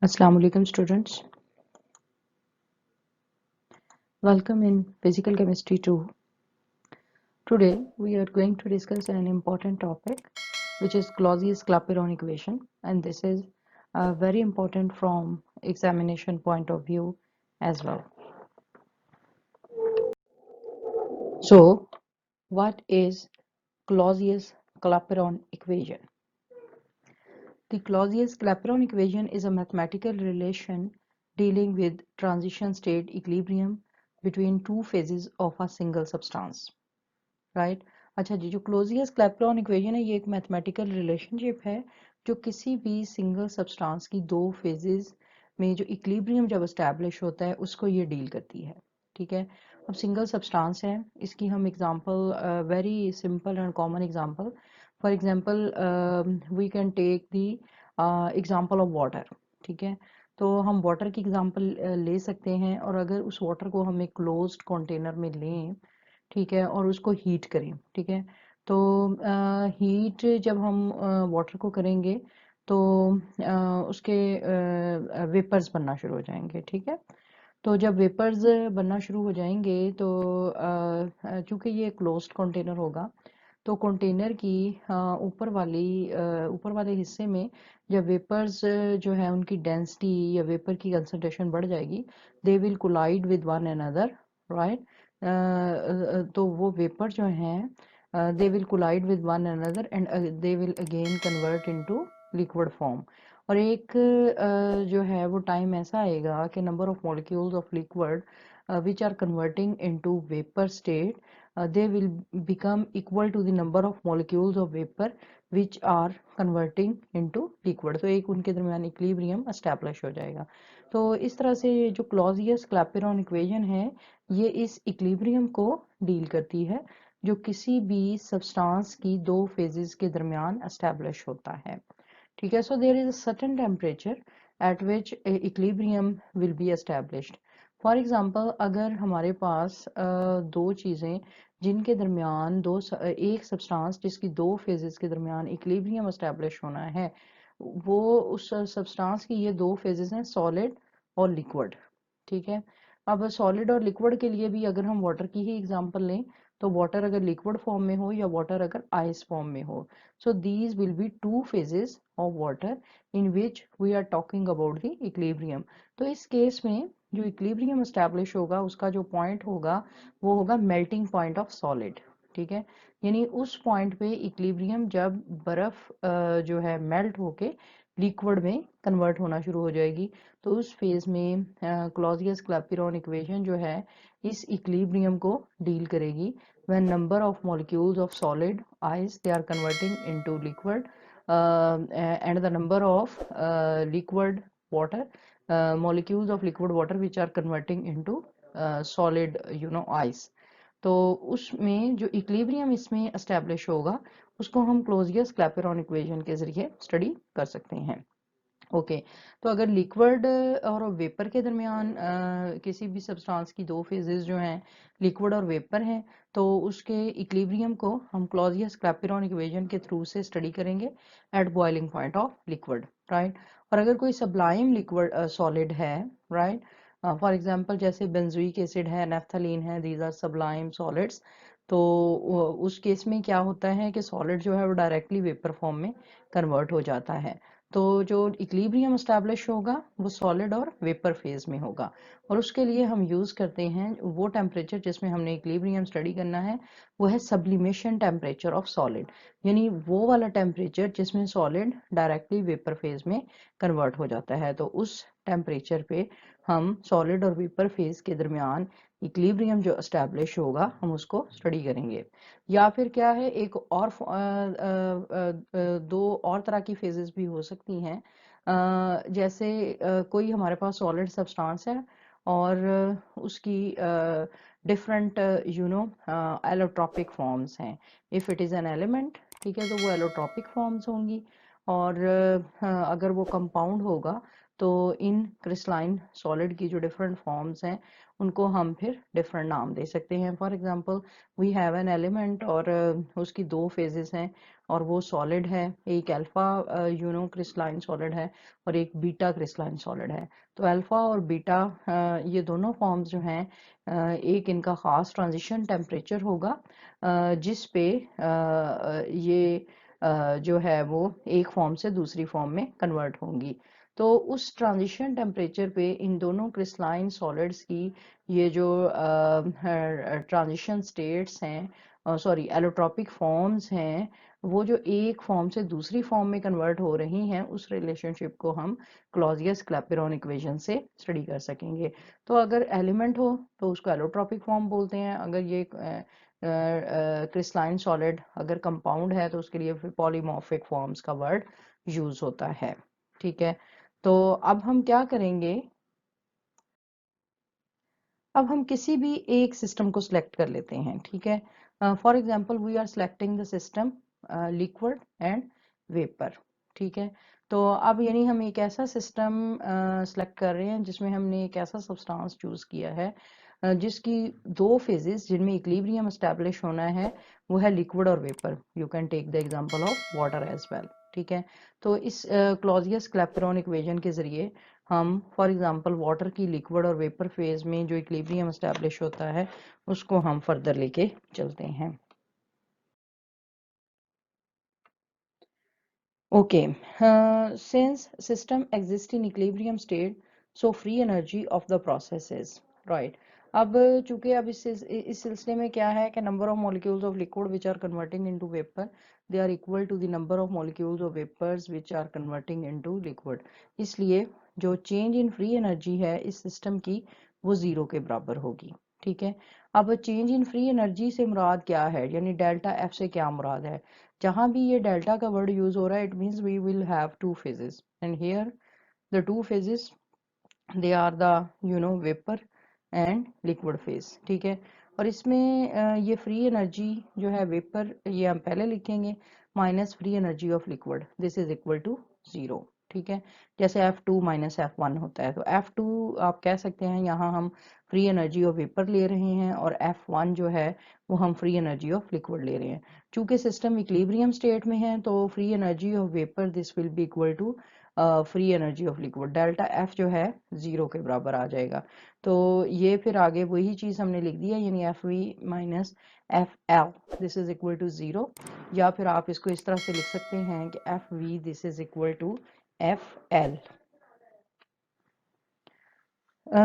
Assalamu alaikum students. Welcome in Physical Chemistry 2. Today we are going to discuss an important topic which is Clausius-Clapeyron equation, and this is very important from examination point of view as well. So what is Clausius-Clapeyron equation? The Clausius-Clapeyron equation is a mathematical relation dealing with transition state equilibrium between two phases of a single substance. Right अच्छा जी, जो क्लोजियस Clapeyron equation है ये एक mathematical relationship है जो किसी भी single substance की दो फेजेस में जो इक्विलिब्रियम जब एस्टैब्लिश होता है उसको ये डील करती है। ठीक है, अब सिंगल सब्सटेंस है, इसकी हम example very simple and common example, for example we can take the example of water. ठीक है, तो हम वाटर की एग्जांपल ले सकते हैं और अगर उस वाटर को हम एक क्लोज्ड कंटेनर में लें, ठीक है, और उसको हीट करें। ठीक है, तो हीट जब हम वाटर को करेंगे तो उसके वेपर्स बनना शुरू हो जाएंगे। ठीक है, तो जब वेपर्स बनना शुरू हो जाएंगे तो चूंकि ये क्लोज्ड कंटेनर होगा तो कंटेनर की ऊपर वाले हिस्से में जब वेपर्स जो है उनकी डेंसिटी या वेपर की कंसंट्रेशन बढ़ जाएगी, they will collide with one another, right. तो वो वेपर जो हैं they will collide with one another and they will again convert into liquid form. और एक जो है वो टाइम ऐसा आएगा कि number of molecules of liquid which are converting into vapor state, they will become equal to the number of molecules of vapor which are converting into liquid। तो एक उनके दरमियान इक्विलिब्रियम एस्टैब्लिश हो जाएगा। तो इस तरह से जो क्लॉजियस क्लैपेरॉन इक्वेशन है ये इस इक्विलिब्रियम को डील करती है जो किसी भी सब्सटेंस की दो फेजेस के दरमियान एस्टैब्लिश होता है। ठीक है, so there is a certain temperature at which equilibrium will be established. For example अगर हमारे पास दो चीज़ें जिनके दरमियान एक सब्सटेंस जिसकी दो फेजेस के दरमियान इक्विलिब्रियम एस्टैब्लिश होना है, वो उस सब्सटेंस की ये दो फेजेस हैं, सॉलिड और लिक्विड। ठीक है, अब सॉलिड और लिक्विड के लिए भी अगर हम वाटर की ही एग्जांपल लें तो वाटर अगर लिक्विड फॉर्म में हो या वाटर अगर आइस फॉर्म में हो, so these will be two phases of water in which we are talking about the equilibrium। तो इस केस में जो इक्विलिब्रियम एस्टैब्लिश होगा उसका जो पॉइंट होगा वो होगा मेल्टिंग पॉइंट ऑफ सॉलिड। ठीक है, यानी उस पॉइंट पे इक्विलिब्रियम जब बर्फ जो है मेल्ट होके लिक्विड में कन्वर्ट होना शुरू हो जाएगी तो उस फेज में क्लॉजियस क्लैपेरॉन इक्वेशन जो है इस इक्विलिब्रियम को डील करेगी when number of molecules of solid ice they are converting into liquid and the number of liquid water molecules of liquid water which are converting into solid ice। तो उसमें जो equilibrium इसमें establish होगा उसको हम क्लोजियस Clapeyron equation के जरिए study कर सकते हैं। ओके तो अगर लिक्विड और वेपर के दरमियान किसी भी सब्सटेंस की दो फेजेस जो हैं लिक्विड और वेपर हैं तो उसके इक्विलिब्रियम को हम क्लॉजियस क्लैपेरॉन इक्वेशन के थ्रू से स्टडी करेंगे at boiling point of liquid, right. और अगर कोई सब्लाइम लिक्विड सॉलिड है, राइट, फॉर एग्जांपल जैसे बेंजोइक एसिड है, नैफ्थलीन है, दीज आर सब्लाइम सॉलिड्स। तो उस केस में क्या होता है कि सॉलिड जो है वो डायरेक्टली वेपर फॉर्म में कन्वर्ट हो जाता है। तो जो इक्विलिब्रियम एस्टैब्लिश होगा वो सॉलिड और वेपर फेज में होगा और उसके लिए हम यूज़ करते हैं वो टेम्परेचर जिसमें हमने इक्विलिब्रियम स्टडी करना है वो है सब्लिमेशन टेम्परेचर ऑफ सॉलिड, यानी वो वाला टेम्परेचर जिसमें सॉलिड डायरेक्टली वेपर फेज में कन्वर्ट हो जाता है। तो उस टेम्परेचर पे हम सॉलिड और वेपर फेज के दरमियान इक्विलिब्रियम जो एस्टैब्लिश होगा हम उसको स्टडी करेंगे। या फिर क्या है एक और दो और तरह की फेजेस भी हो सकती हैं, जैसे कोई हमारे पास सॉलिड सब्सटेंस है और उसकी डिफरेंट एलोट्रॉपिक फॉर्म्स हैं। If it is an element, ठीक है, तो वो एलोट्रॉपिक फॉर्म्स होंगी। और अगर वो कंपाउंड होगा तो इन क्रिस्टलाइन सॉलिड की जो डिफरेंट फॉर्म्स हैं उनको हम फिर डिफरेंट नाम दे सकते हैं। For example we have an element और उसकी दो फेजेस हैं और वो सॉलिड है, एक अल्फा क्रिस्टलाइन सॉलिड है और एक बीटा क्रिस्टलाइन सॉलिड है। तो अल्फा और बीटा ये दोनों फॉर्म्स जो हैं एक इनका ख़ास ट्रांजिशन टेम्परेचर होगा जिस पे ये जो है वो एक फॉर्म से दूसरी फॉर्म में कन्वर्ट होंगी। तो उस ट्रांजिशन टेम्परेचर पे इन दोनों क्रिस्टलाइन सॉलिड्स की ये जो ट्रांजिशन स्टेट्स हैं, सॉरी एलोट्रॉपिक फॉर्म्स हैं, वो जो एक फॉर्म से दूसरी फॉर्म में कन्वर्ट हो रही हैं, उस रिलेशनशिप को हम क्लॉजियस क्लैपेरॉन इक्वेशन से स्टडी कर सकेंगे। तो अगर एलिमेंट हो तो उसको एलोट्रॉपिक फॉर्म बोलते हैं, अगर ये क्रिस्टलाइन सॉलिड अगर कंपाउंड है तो उसके लिए फिर पॉलीमॉर्फिक फॉर्म्स का वर्ड यूज होता है। ठीक है, तो अब हम क्या करेंगे, अब हम किसी भी एक सिस्टम को सिलेक्ट कर लेते हैं। ठीक है, for example we are selecting the system liquid and vapour. ठीक है, तो अब यानी हम एक ऐसा सिस्टम सेलेक्ट कर रहे हैं जिसमें हमने एक ऐसा सब्सटेंस चूज किया है जिसकी दो फेजेस जिनमें इक्विलिब्रियम एस्टेब्लिश होना है, वो है लिक्विड और vapour. You can take the example of water as well. ठीक है, तो इस क्लॉजियस क्लैपेरॉन इक्वेशन के जरिए हम फॉर एग्जांपल वाटर की लिक्विड और वेपर फेज में जो इक्विलिब्रियम एस्टेब्लिश होता है उसको हम फर्दर लेके चलते हैं। Okay, since system exist in equilibrium state, so free energy of the process is right. अब चूंकि अब इस सिलसिले में क्या है कि number of molecules of liquid which are converting into vapour, they are equal to the number of molecules of vapours which are converting into liquid. इसलिए जो चेंज इन फ्री एनर्जी है इस सिस्टम की वो जीरो के बराबर होगी। ठीक है, अब चेंज इन फ्री एनर्जी से मुराद क्या है, यानी डेल्टा एफ से क्या मुराद है। जहां भी ये डेल्टा का वर्ड यूज हो रहा है, it means we will have two phases and here the two phases they are the vapour and liquid phase. ठीक है, और इसमें ये फ्री एनर्जी जो है वेपर ये हम पहले लिखेंगे minus free energy of liquid, this is equal to zero. ठीक है, जैसे F2 माइनस F1 होता है, तो F2 आप कह सकते हैं यहाँ हम फ्री एनर्जी ऑफ वेपर ले रहे हैं और F1 जो है वो हम फ्री एनर्जी ऑफ लिक्विड ले रहे हैं। चूंकि सिस्टम इक्विलिब्रियम स्टेट में है तो free energy of vapour this will be equal to free energy of liquid, delta F जो है जीरो के बराबर आ जाएगा। तो ये फिर आगे वही चीज हमने लिख दी है, यानी F V minus F L this is equal to zero, या फिर आप इसको इस तरह से लिख सकते हैं कि F V this is equal to F L.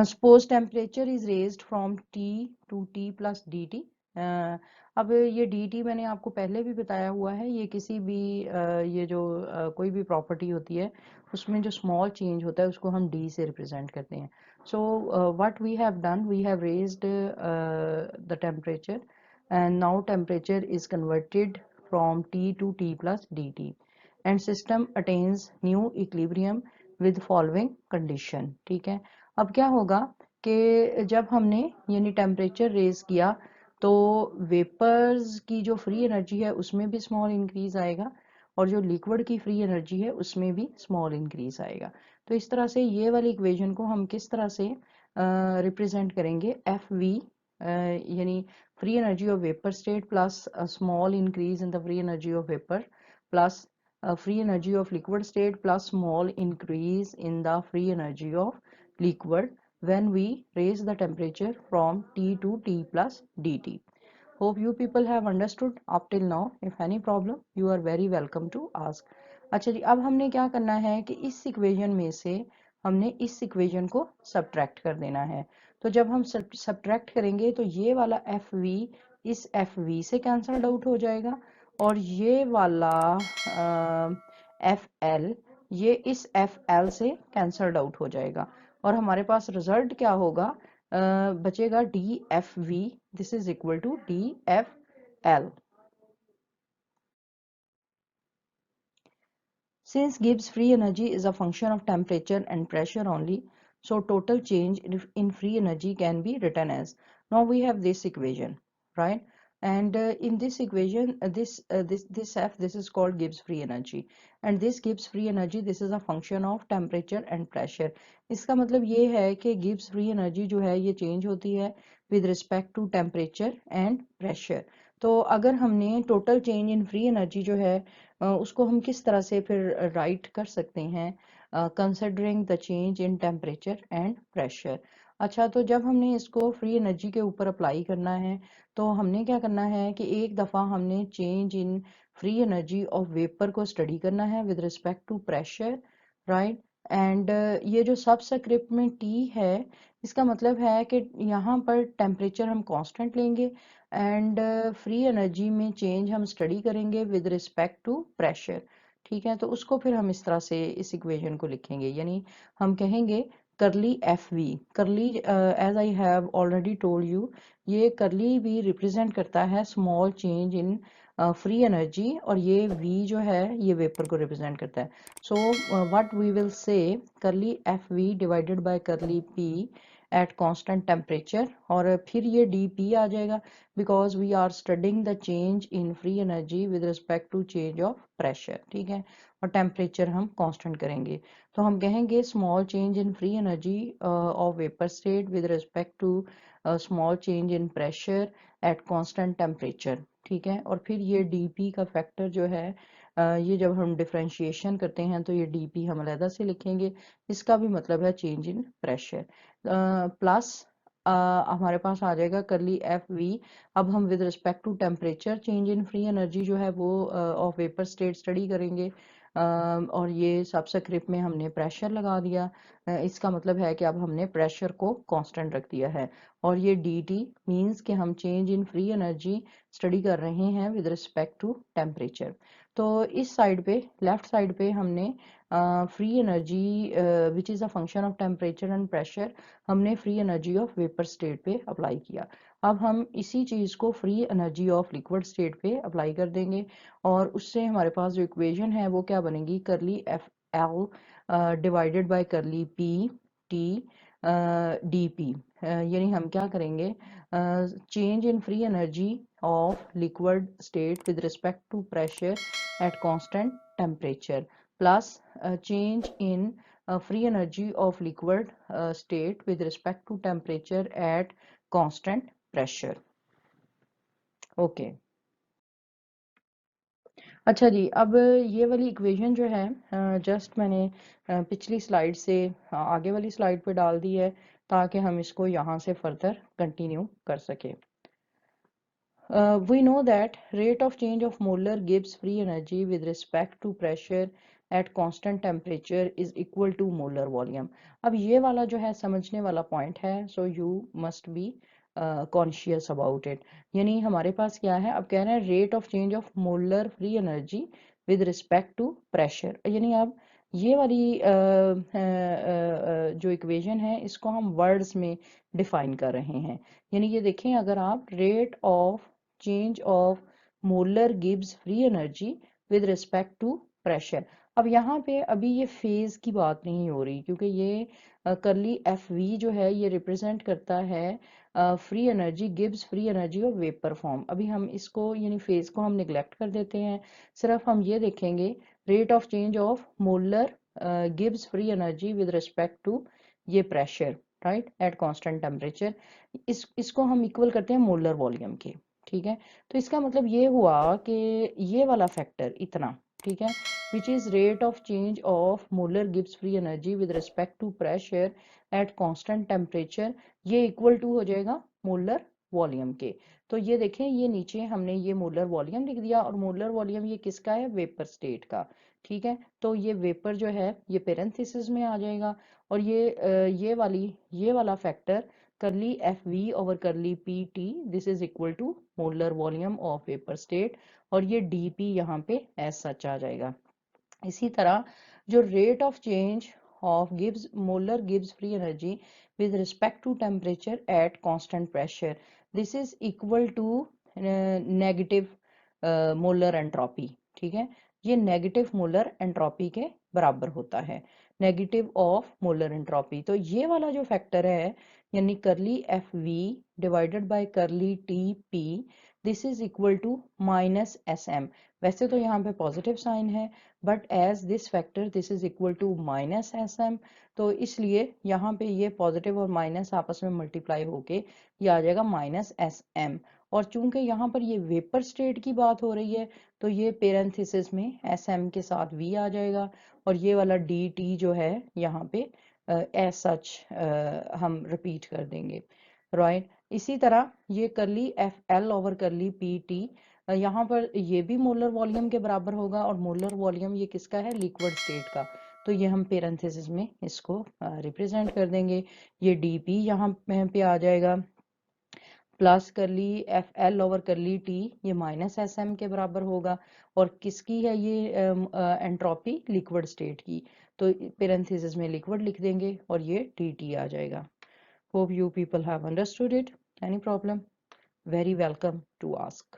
Suppose temperature is raised from T to T plus dt। अब ये dt मैंने आपको पहले भी बताया हुआ है, ये किसी भी ये जो कोई भी प्रॉपर्टी होती है उसमें जो स्मॉल चेंज होता है उसको हम d से रिप्रेजेंट करते हैं। So what we have done, we have raised the temperature and now temperature is converted from T to T plus dt and system attains new equilibrium with following condition. ठीक है, अब क्या होगा कि जब हमने यानी टेम्परेचर रेज किया तो वेपर्स की जो फ्री एनर्जी है उसमें भी स्मॉल इंक्रीज आएगा और जो लिक्विड की फ्री एनर्जी है उसमें भी स्मॉल इंक्रीज आएगा। तो इस तरह से ये वाली इक्वेशन को हम किस तरह से रिप्रेजेंट करेंगे, एफ वी यानी free energy of vapour state plus small increase in the free energy of vapour plus free energy of liquid state plus small increase in the free energy of liquid when we raise the temperature from T to T plus dt. Hope you people have understood up till now. If any problem, you are very welcome to ask. अच्छा जी, अब हमने क्या करना है कि इस equation में से हमने इस इक्वेशन को सब्ट्रैक्ट कर देना है। तो जब हम सब्ट्रैक्ट करेंगे तो ये वाला एफ वी इस एफ वी से कैंसल्ड आउट हो जाएगा और ये वाला एफ एल ये इस एफ एल से कैंसल्ड आउट हो जाएगा और हमारे पास रिजल्ट क्या होगा, बचेगा D F V this is equal to D F L. Since Gibbs free energy is a function of temperature and pressure only, so total change in free energy can be written as Now we have this equation, right? And in this equation, this F, this is called Gibbs free energy, and this Gibbs free energy, this is a function of temperature and pressure. इसका मतलब ये है कि Gibbs free energy जो है ये change होती है with respect to temperature and pressure. तो अगर हमने total change in free energy जो है उसको हम किस तरह से फिर राइट कर सकते हैं, considering the change in temperature and pressure. अच्छा, तो जब हमने इसको फ्री एनर्जी के ऊपर अप्लाई करना है तो हमने क्या करना है कि एक दफ़ा हमने change in free energy of vapour को स्टडी करना है with respect to pressure, right. And ये जो सबस्क्रिप्ट में टी है, इसका मतलब है कि यहाँ पर टेम्परेचर हम कांस्टेंट लेंगे एंड फ्री एनर्जी में चेंज हम स्टडी करेंगे विद रिस्पेक्ट टू प्रेशर। ठीक है, तो उसको फिर हम इस तरह से इस इक्वेशन को लिखेंगे, यानी हम कहेंगे curly F V. Curly, as I have already told you, ये करली वी रिप्रेजेंट करता है small change in free energy, और ये वी जो है ये वेपर को रिप्रेजेंट करता है। सो what we will say curly F V divided by curly P at constant temperature, और फिर ये डी पी आ जाएगा because we are studying the change in free energy with respect to change of pressure. ठीक है, और temperature हम constant करेंगे, तो हम कहेंगे small change in free energy of vapour state with respect to small change in pressure at constant temperature. ठीक है, और फिर ये डीपी का फैक्टर जो है ये जब हम डिफरेंशिएशन करते हैं तो ये डीपी हम अलग से लिखेंगे, इसका भी मतलब है चेंज इन प्रेशर। प्लस हमारे पास आ जाएगा करली एफ वी। अब हम with respect to temperature change in free energy जो है वो ऑफ वेपर स्टेट स्टडी करेंगे, और ये सबस्क्रिप्ट में हमने प्रेशर लगा दिया, इसका मतलब है कि अब हमने प्रेशर को कांस्टेंट रख दिया है, और ये डी टी मीन्स कि हम change in free energy study कर रहे हैं विद रिस्पेक्ट टू टेम्परेचर। तो इस साइड पे, लेफ्ट साइड पे हमने free energy which is a function of temperature and pressure, हमने free energy of vapour state पे अप्लाई किया। अब हम इसी चीज़ को free energy of liquid state पे अप्लाई कर देंगे, और उससे हमारे पास जो इक्वेशन है वो क्या बनेगी, curly F L divided by curly P T D P. यानी हम क्या करेंगे, change in free energy of liquid state with respect to pressure at constant temperature plus change in free energy of liquid state with respect to temperature at constant pressure. Okay. अच्छा जी, अब ये वाली equation जो है just मैंने पिछली slide से आगे वाली स्लाइड पे डाल दी है ताकि हम इसको यहाँ से फर्दर कंटिन्यू कर सके। We know that rate of change of molar Gibbs free energy with respect to pressure at constant temperature is equal to molar volume. अब ये वाला जो है समझने वाला पॉइंट है, so you must be conscious about it. यानी हमारे पास क्या है, अब कह रहे हैं rate of change of molar free energy with respect to pressure, यानी अब ये वाली जो इक्वेशन है इसको हम वर्ड्स में डिफाइन कर रहे हैं। यानी ये देखें, अगर आप rate of change of molar Gibbs free energy with respect to pressure, अब यहाँ पे अभी ये फेज की बात नहीं हो रही क्योंकि ये करली एफ वी जो है ये रिप्रेजेंट करता है free energy, Gibbs free energy of vapour form. अभी हम इसको यानी फेज को हम निगलेक्ट कर देते हैं, सिर्फ हम ये देखेंगे rate of change of molar Gibbs free energy with respect to ये pressure, right, at constant temperature. इसको हम इक्वल करते हैं मोलर वॉल्यूम के। ठीक है, तो इसका मतलब ये हुआ कि ये वाला फैक्टर इतना, ठीक है, which is rate of change of molar Gibbs free energy with respect to pressure at constant temperature, ये इक्वल टू हो जाएगा मोलर वॉल्यूम के। तो ये देखें, ये नीचे हमने ये मोलर वॉल्यूम लिख दिया, और मोलर वॉल्यूम ये किसका है, वेपर स्टेट का। ठीक है, तो ये वेपर जो है ये पेरेंथेसिस में आ जाएगा, और ये वाला factor curly F V over curly P T, this is equal to molar volume of vapour state, और ये डी पी यहाँ पे एज सच आ जाएगा। इसी तरह जो rate of change of Gibbs molar Gibbs free energy with respect to temperature at constant pressure, this is equal to negative molar entropy. ठीक है, ये नेगेटिव मोलर एंट्रोपी के बराबर होता है। Negative of molar entropy. तो ये वाला जो फैक्टर है यानी curly F V divided by curly T P, this is equal to minus S M. वैसे तो यहाँ पे पॉजिटिव साइन है, but as this factor this is equal to minus S M, तो इसलिए यहाँ पे ये पॉजिटिव और माइनस आपस में मल्टीप्लाई होके ये आ जाएगा माइनस एस एम। और चूंकि यहाँ पर ये वेपर स्टेट की बात हो रही है, तो ये पेरेंथेसिस में एस एम के साथ वी आ जाएगा, और ये वाला डी टी जो है यहाँ पे एज सच हम रिपीट कर देंगे, राइट। इसी तरह ये करली F L over curly P T, यहाँ पर ये भी मोलर वॉल्यूम के बराबर होगा, और मोलर वॉल्यूम ये किसका है, लिक्विड स्टेट का, तो ये हम पेरेंथेसिस में इसको रिप्रेजेंट कर देंगे। ये डी पी यहाँ पे आ जाएगा, प्लस करली एफ एल ओवर करली टी, ये माइनस एस एम के बराबर होगा, और किसकी है ये एंट्रोपी, लिक्विड स्टेट की, तो पेरेंथेसिस में लिक्विड लिख देंगे और ये टी टी आ जाएगा। Hope you people have understood it. Any problem? Very welcome to ask.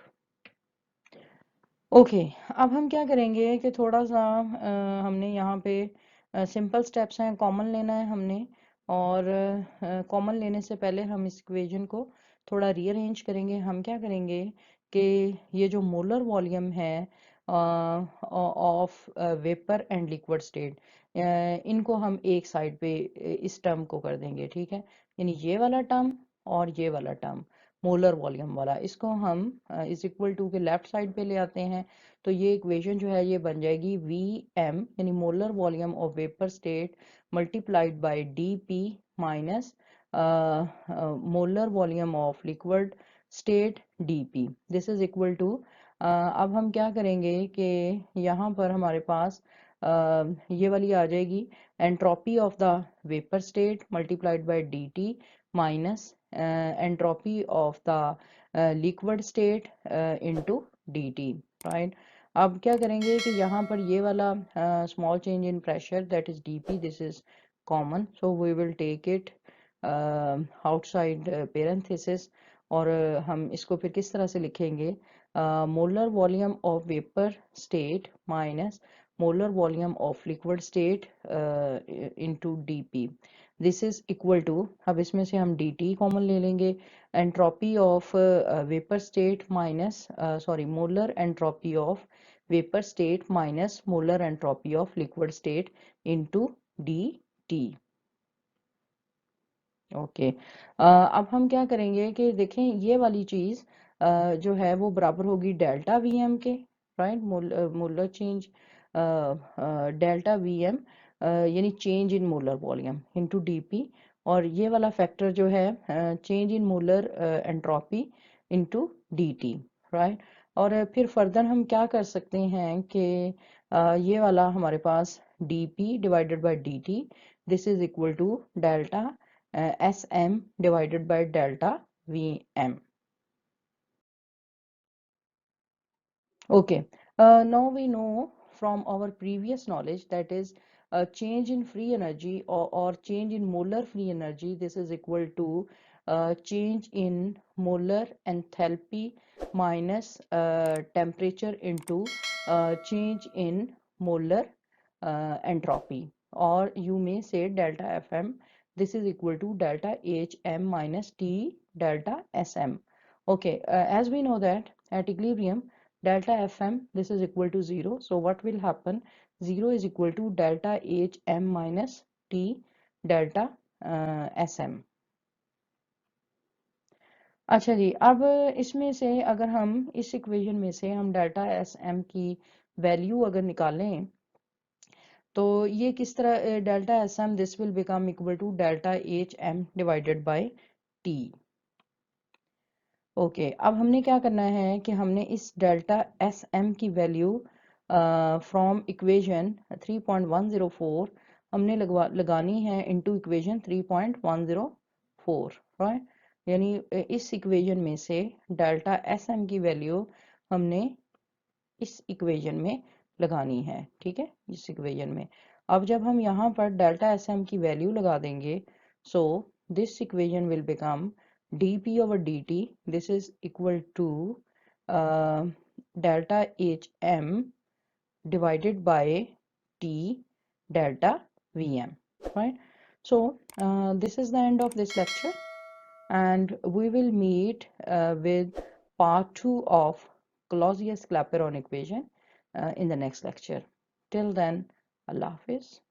Okay, अब हम क्या करेंगे कि थोड़ा सा हमने यहाँ पे सिंपल स्टेप्स हैं, कॉमन लेना है हमने, और कॉमन लेने से पहले हम इस इक्वेशन को थोड़ा रीअरेंज करेंगे। हम क्या करेंगे कि ये जो मोलर वॉल्यूम है of vapour and liquid state, इनको हम एक साइड पे इस टर्म को कर देंगे, ठीक है। यानी ये वाला टर्म और ये वाला टर्म मोलर वॉल्यूम वाला, इसको हम इज इक्वल टू के लेफ्ट साइड पे ले आते हैं, तो ये इक्वेशन जो है ये बन जाएगी वी एम यानी molar volume of vapour state multiplied by D P minus molar volume of liquid state D P, this is equal to, अब हम क्या करेंगे कि यहाँ पर हमारे पास ये वाली आ जाएगी entropy of the vapour state multiplied by D T minus entropy of the liquid state into dt, right। अब क्या करेंगे कि यहाँ पर ये वाला small change in pressure that is dp, this is common, so we will take it outside parenthesis, और हम इसको फिर किस तरह से लिखेंगे, molar volume of vapor state minus molar volume of liquid state into dp, this is equal to, अब इसमें से हम डी टी कॉमन ले लेंगे, entropy of vapour state minus sorry molar entropy of vapour state minus molar entropy of liquid state into D T. Okay, अब हम क्या करेंगे कि देखें ये वाली चीज जो है वो बराबर होगी delta V M K, right. Molar change delta V M यानी change in molar volume into DP, और ये वाला फैक्टर जो है change in molar entropy into DT, right. और फिर फर्दर हम क्या कर सकते हैं कि ये वाला हमारे पास DP divided by DT, this is equal to delta Sm divided by delta Vm. Okay, now we know from our previous knowledge that is change in free energy or change in molar free energy, this is equal to change in molar enthalpy minus temperature into change in molar entropy, or you may say delta Fm, this is equal to delta Hm minus T delta Sm. Okay, as we know that at equilibrium delta Fm this is equal to 0, so what will happen, 0 is equal to delta Hm minus T delta Sm। अच्छा जी, अब इसमें से अगर हम इस equation में से हम डेल्टा एस एम की वैल्यू अगर निकालें, तो ये किस तरह delta S M this will become equal to delta H M divided by T. Okay, अब हमने क्या करना है कि हमने इस डेल्टा एस एम की वैल्यू फ्रॉम इक्वेशन 3.104 हमने लगानी है इनटू इक्वेशन 3.104, राइट। यानी इस इक्वेशन में से डेल्टा एस एम की वैल्यू हमने इस इक्वेशन में लगानी है, ठीक है, इस इक्वेशन में। अब जब हम यहाँ पर डेल्टा एस एम की वैल्यू लगा देंगे, so this equation will become dp over dt, this is equal to delta hm divided by t delta Vm, right? So this is the end of this lecture, and we will meet with part 2 of Clausius-Clapeyron equation in the next lecture. Till then, Allah Hafiz.